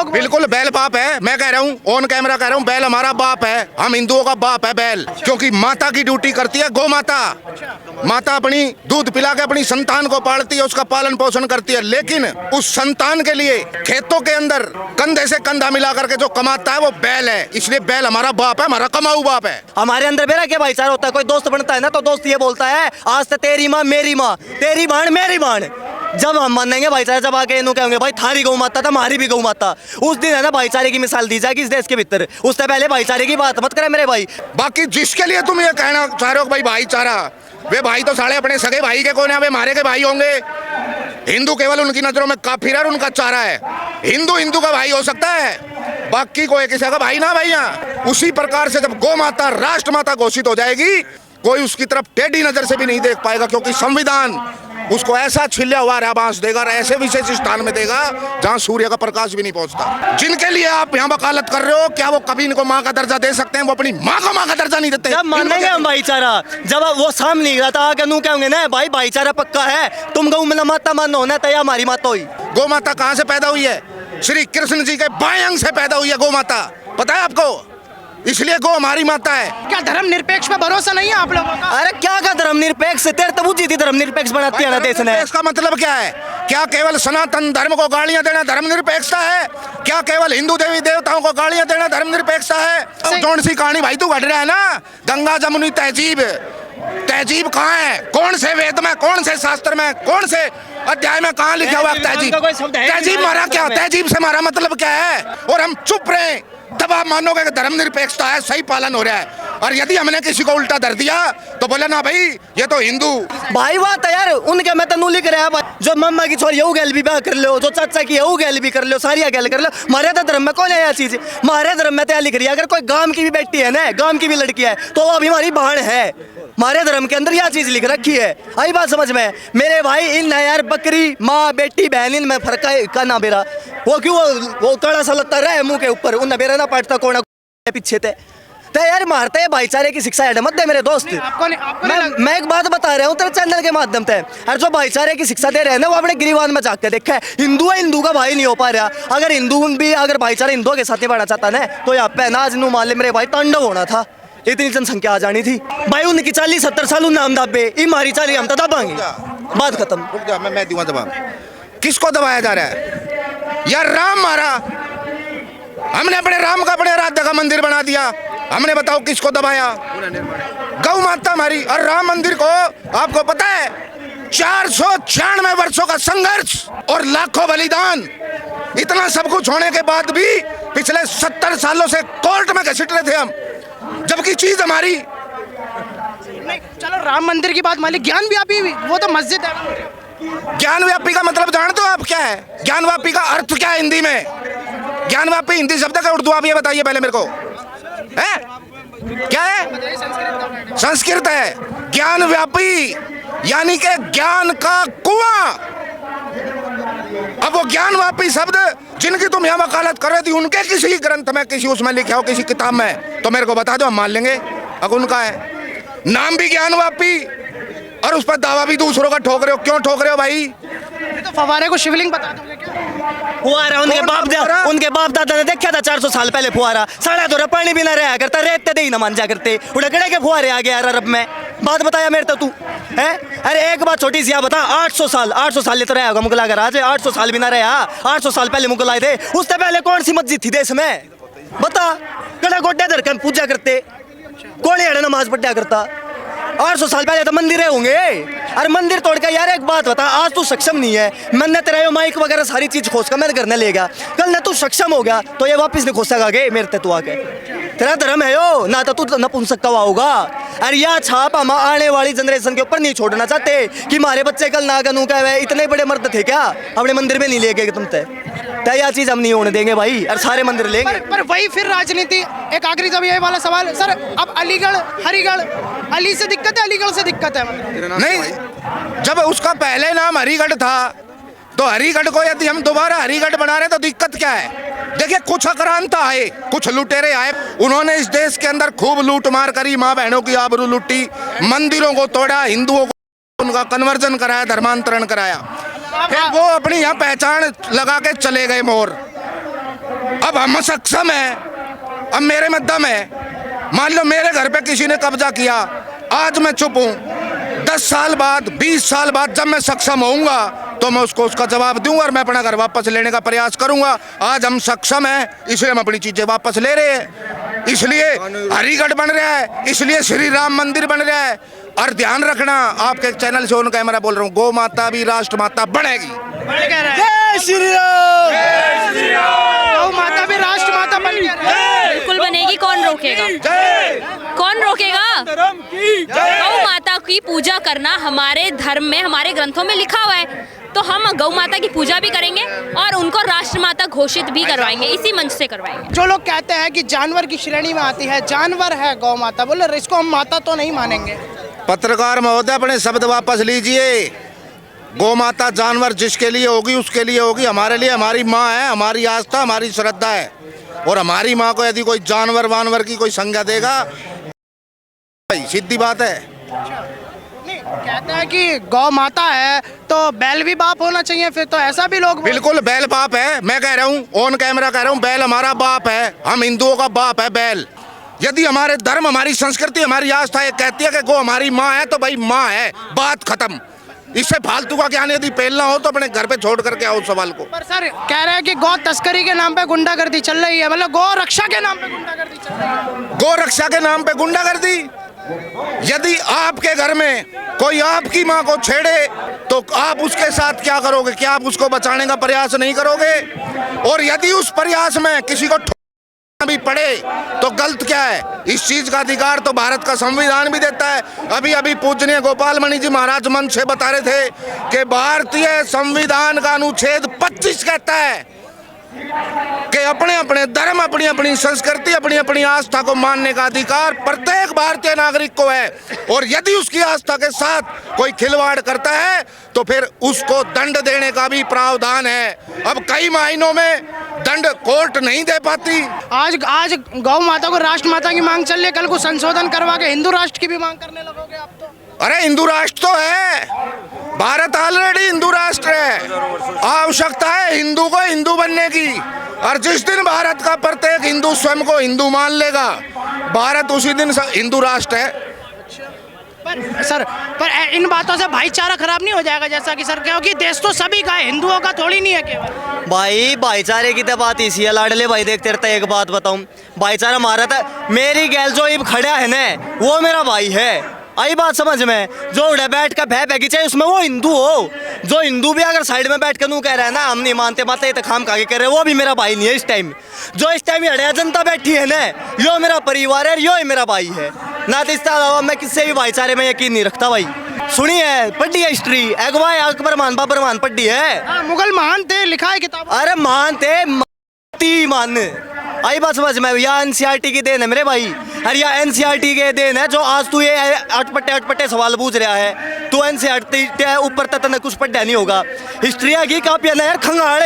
लोग। बिल्कुल बैल बाप है, मैं कह रहा हूँ ऑन कैमरा कह रहा हूँ, बैल हमारा बाप है, हम हिंदुओं का बाप है बैल, क्योंकि माता की ड्यूटी करती है गौ माता। माता अपनी दूध पिला के अपनी संतान को पालती है, उसका पालन पोषण करती है, लेकिन उस संतान के लिए खेतों के अंदर कंधे से कंधा मिला करके जो कमाता है वो बैल है, इसलिए बैल हमारा बाप है, हमारा कमाऊ बाप है। हमारे अंदर बेरा क्या भाईचारा होता है, कोई दोस्त बनता है ना तो दोस्त ये बोलता है आज तो तेरी माँ मेरी माँ, तेरी बाण मेरी बाण। जब हम मानेंगे भाईचारा, जब आके इन्हों कहेंगे भाई थारी गौ माता था हमारी भी गौ माता, उस दिन है ना भाईचारे की मिसाल दी जाएगी इस देश के भीतर। उससे पहले भाईचारे की बात मत करें मेरे भाई। बाकी जिसके लिए तुम ये कहना चाह रहे हो भाई भाईचारा, वे भाई तो साले अपने सगे भाई के कौन है, वे मारे के भाई होंगे। हिंदू केवल उनकी नजरों में काफिर है, उनका चारा है। हिंदू हिंदू का भाई हो सकता है, बाकी कोई किसी का भाई ना भाई। यहाँ उसी प्रकार से जब गौ माता राष्ट्र माता घोषित हो जाएगी, कोई उसकी तरफ टेढ़ी नजर से भी नहीं देख पाएगा, क्योंकि संविधान उसको ऐसा छिल्या हुआ रहबास देगा, ऐसे विशेष स्थान में देगा जहां सूर्य का प्रकाश भी नहीं पहुंचता। जिनके लिए आप यहाँ वकालत कर रहे हो, क्या वो कभी इनको माँ का दर्जा दे सकते हैं? वो अपनी माँ को माँ का दर्जा नहीं देते। जब मानेंगे हम भाईचारा, जब वो सामने निकला था आगे नू कहेंगे ना भाई भाईचारा पक्का है, तुम गौ माता मानो ना तो हमारी माता हुई। गौ माता कहाँ से पैदा हुई है? श्री कृष्ण जी के बाएं अंग से पैदा हुई है गौ माता, पता है आपको? इसलिए गौ हमारी माता है। क्या धर्म निरपेक्ष पे भरोसा नहीं है आप लोगों का? अरे क्या का धर्म निरपेक्ष, तेरे तब जीती धर्म निरपेक्ष बनाती है ना देश ने। इसका मतलब क्या है? क्या केवल सनातन धर्म को गालियां देना धर्म निरपेक्षता है? क्या केवल हिंदू देवी देवताओं को गालियां देना धर्म निरपेक्षता है? कौन सी कहानी भाई तू घट रहा है ना, गंगा जमुनी तहजीब, तहजीब कहाँ है? कौन से वेद में, कौन से शास्त्र में, कौन से अध्याय में कहाँ लिखा हुआ तहजीब? तहजीब मारा क्या? तहजीब से हमारा मतलब क्या है? और हम चुप रहे तब आप मानोगे कि धर्म निरपेक्षता है, सही पालन हो रहा है। और यदि हमने किसी को उल्टा धर दिया तो बोले ना भाई ये तो हिंदू भाई बात है यार, उनके मैं तो लिख रहा है जो मम्मा की छोरी है गैल भी ब्याह कर लो, जो चाचा की है गैल भी कर लो, सारी गैल कर लो। हमारे तो धर्म में कौन है यह चीज? हमारे धर्म में तो लिख रही है अगर कोई गांव की भी बेटी है ना, गांव की भी लड़की है तो वो अभी हमारी बहन है। हमारे धर्म के अंदर यह चीज लिख रखी है, आई बात समझ में मेरे भाई। इन यार बकरी माँ बेटी बहन इन में फर्क है ना बेरा, वो क्यों वो कड़ा सा लगता रहा है मुंह के ऊपर, उन बेरा ना पाटता कोना पीछे थे तो यार मारते हैं भाईचारे की शिक्षा मत दे मेरे दोस्त। मैं एक बात बता रहा हूँ तेरे चैनल के माध्यम से, और जो भाईचारे की शिक्षा दे रहे हैं ना वो अपने गिरिवान में जाके देखा है। हिंदू है हिंदू का भाई नहीं हो पा रहा। अगर हिंदू भी अगर भाईचारा हिंदुओं के साथ बढ़ना चाहता ना तो यहाँ पे अनाज नू मान ले मेरे भाई तांडव होना था, इतनी जनसंख्या आ जानी थी भाई। उनकी 40-70 साल नाम दाबे, हमारी 40 हम तो दबाएंगे, बात खत्म। मैं दूंगा दबाव। किसको दबाया जा रहा है यार? राम मारा, हमने अपने राम का अपने आराध्य का मंदिर बना दिया, हमने बताओ किसको दबाया? गौ माता हमारी। और राम मंदिर को आपको पता है 496 वर्षों का संघर्ष और लाखों बलिदान, इतना सब कुछ होने के बाद भी पिछले 70 सालों से कोर्ट में घसीट रहे थे हम, जबकि चीज हमारी। नहीं चलो राम मंदिर की बात मान ली, ज्ञान व्यापी वो तो मस्जिद है। ज्ञान व्यापी का मतलब जानते हो आप क्या है? ज्ञान व्यापी का अर्थ क्या है हिंदी में? ज्ञान व्यापी हिंदी शब्द का उर्दू आप ये बताइए पहले मेरे को, है क्या है? संस्कृत है। ज्ञान व्यापी यानी कि ज्ञान का कुआं। अब वो ज्ञान व्यापी शब्द जिनकी तुम यहाँ वकालत कर रहे थी, उनके किसी ग्रंथ में किसी उसमें लिखा हो, किसी किताब में, तो मेरे को बता दो, हम मान लेंगे। अब उनका है नाम भी ज्ञान व्यापी और उस पर दावा भी दूसरों का ठोक रहे हो। क्यों ठोक रहे हो भाई? तो फवारे को शिवलिंग बता दोगे क्या? फुहारा उनके बाप दादा ने देखा था 400 साल पहले फुहारा, साढ़ा दो पानी भी ना रहा करता, रेत दे ही ना मान जा करते, उड़कड़े के फुहारे आ गए यार अरब में। बात बताया मेरे तो तू है। अरे एक बात छोटी सी बता, 800 साल तो रहा होगा मुगल अगर आज 800 साल भी ना रहा, 800 साल पहले मुगल आए थे, उससे पहले कौन सी मस्जिद थी देश में? बता, कड़ा गोड्डे धर के पूजा करते, कौन है नमाज पढ़ा करता? 800 साल पहले तो मंदिर होंगे। अरे मंदिर तोड़ के यार एक बात बता, आज तू सक्षम नहीं है, मैंने तेरा ये माइक वगैरह सारी चीज खोज कर मैंने घर ले गया, कल ना तू सक्षम हो गया तो ये वापस नहीं खोज सका मेरे ते तू आके। तेरा धर्म है यो ना, तो तू नपुंसक का होगा। अरे यह छाप हम आने वाली जनरेशन के ऊपर नहीं छोड़ना चाहते कि हमारे बच्चे कल ना कनू का इतने बड़े मर्द थे क्या अपने मंदिर में नहीं ले गए तुम ते, यह चीज हम नहीं होने देंगे भाई। और सारे मंदिर लेंगे पर वही फिर राजनीति। एक आखिरी जब ये वाला सवाल सर, अब अलीगढ़ हरिगढ़, अली से दिक्कत है अलीगढ़ से दिक्कत है? नहीं, जब उसका पहले नाम हरिगढ़ था तो हरिगढ़ को यदि हम दोबारा हरिगढ़ बना रहे तो दिक्कत क्या है? देखिए कुछ आक्रांता आए, कुछ लुटेरे आए, उन्होंने इस देश के अंदर खूब लूट मार करी, माँ बहनों की आबरू लूटी, मंदिरों को तोड़ा, हिंदुओं को उनका कन्वर्जन कराया, धर्मांतरण कराया, फिर वो अपनी यहाँ पहचान लगा के चले गए मोर। अब हम सक्षम हैं, अब मेरे में दम है। मान लो मेरे घर पे किसी ने कब्जा किया, आज मैं चुप हूँ, 10 साल बाद 20 साल बाद जब मैं सक्षम होऊंगा तो मैं उसको उसका जवाब दूंगा और मैं अपना घर वापस लेने का प्रयास करूंगा। आज हम सक्षम हैं, इसलिए हम अपनी चीजें वापस ले रहे हैं, इसलिए हरिगढ़ बन रहा है, इसलिए श्री राम मंदिर बन रहा है। और ध्यान रखना, आपके चैनल से ऑन कैमरा बोल रहा हूँ, गौ माता भी राष्ट्र माता बनेगी। जय श्री राम। गौ माता भी राष्ट्र माता बन गया। बिल्कुल बनेगी, कौन रोकेगा? कौन रोकेगा? गौ माता की पूजा करना हमारे धर्म में, हमारे ग्रंथों में लिखा हुआ है, तो हम गौ माता की पूजा भी करेंगे और उनको राष्ट्र माता घोषित भी करवाएंगे, इसी मंच से करवाएंगे। जो लोग कहते हैं कि जानवर की श्रेणी में आती है, जानवर है गौ माता, बोले इसको हम माता तो नहीं मानेंगे। पत्रकार महोदय, अपने शब्द वापस लीजिए। गौ माता जानवर जिसके लिए होगी उसके लिए होगी, हमारे लिए हमारी माँ है, हमारी आस्था, हमारी श्रद्धा है। और हमारी माँ को यदि कोई जानवर वानवर की कोई संज्ञा देगा, भाई सीधी बात है। नहीं, कहते हैं कि गौ माता है तो बैल भी बाप होना चाहिए, फिर तो ऐसा भी लोग बिल्कुल बैल बाप है, मैं कह रहा हूँ, ऑन कैमरा कह रहा हूँ, बैल हमारा बाप है, हम हिंदुओं का बाप है बैल। यदि हमारे धर्म, हमारी संस्कृति, हमारी आस्था ये कहती है कि गौ हमारी माँ है, तो भाई माँ है, बात खत्म। इससे फालतू का ज्ञान यदि पेलना हो तो अपने घर पे छोड़ करके आओ सवाल को। पर सर कह रहे हैं कि गौ तस्करी के नाम पे गुंडागर्दी चल रही है, मतलब गौ रक्षा के नाम पे गुंडागर्दी चल रही है। गौ रक्षा के नाम पे गुंडागर्दी, यदि आपके घर में कोई आपकी माँ को छेड़े तो आप उसके साथ क्या करोगे? क्या आप उसको बचाने का प्रयास नहीं करोगे? और यदि उस प्रयास में किसी को भी पड़े तो गलत क्या है? इस चीज का अधिकार तो भारत का संविधान भी देता है। अभी अभी पूजनीय गोपाल मणि जी महाराज मंच से बता रहे थे कि भारतीय संविधान का अनुच्छेद 25 कहता है कि अपने अपने धर्म, अपनी अपनी संस्कृति, अपनी अपनी आस्था को मानने का अधिकार प्रत्येक भारतीय नागरिक को है। और यदि उसकी आस्था के साथ कोई खिलवाड़ करता है तो फिर उसको दंड देने का भी प्रावधान है। अब कई मायनों में दंड कोर्ट नहीं दे पाती। आज गौ माता को राष्ट्र माता की मांग चल रही है, कल को संशोधन करवा के हिंदू राष्ट्र की भी मांग करने लगोगे आप तो? अरे हिंदू राष्ट्र तो है, भारत ऑलरेडी हिंदू राष्ट्र है। आवश्यकता है हिंदू को हिंदू बनने की, और जिस दिन भारत का प्रत्येक हिंदू स्वयं को हिंदू मान लेगा, भारत उसी दिन हिंदू राष्ट्र है। पर इन बातों से भाईचारा खराब नहीं हो जाएगा? जैसा कि सर, क्योंकि देश तो सभी का है, हिंदुओं का थोड़ी नहीं है केवल। भाई भाईचारे की तो बात इसी है लाडले भाई, देखते रहता है। एक बात बताऊं, भाईचारा हमारा था, मेरी गैल जो इब खड़ा है ना वो मेरा भाई है। आई बात समझ में? जो उड़े बैठ कर भय पैगी चाहे उसमें वो हिंदू हो, जो हिंदू भी अगर साइड में बैठ कर नू कह रहा है ना हम नहीं मानते माता ये तो खाम खा के कह रहे हैं, वो भी मेरा भाई नहीं है इस टाइम। जो इस टाइम अड़िया जनता बैठी है ना, यो मेरा परिवार है, यो ही मेरा भाई है ना। तो इसके अलावा मैं किससे भी भाईचारे में यकीन नहीं रखता भाई। सुनिए, पढ़ी है हिस्ट्री, अगवाए अकबर मान बाबर मान पढ़ी है। मुगल महान थे, लिखा है किताब। अरे मान थे मान। आई बात समझ में? या एनसीईआरटी की देन है मेरे भाई, अरे या एनसीईआरटी के देन है जो आज तू ये अटपटे सवाल पूछ रहा है। तू एनसीईआरटी ऊपर तक कुछ पढ़ा नहीं होगा, हिस्ट्री की कापियां ना यार खंगाड़।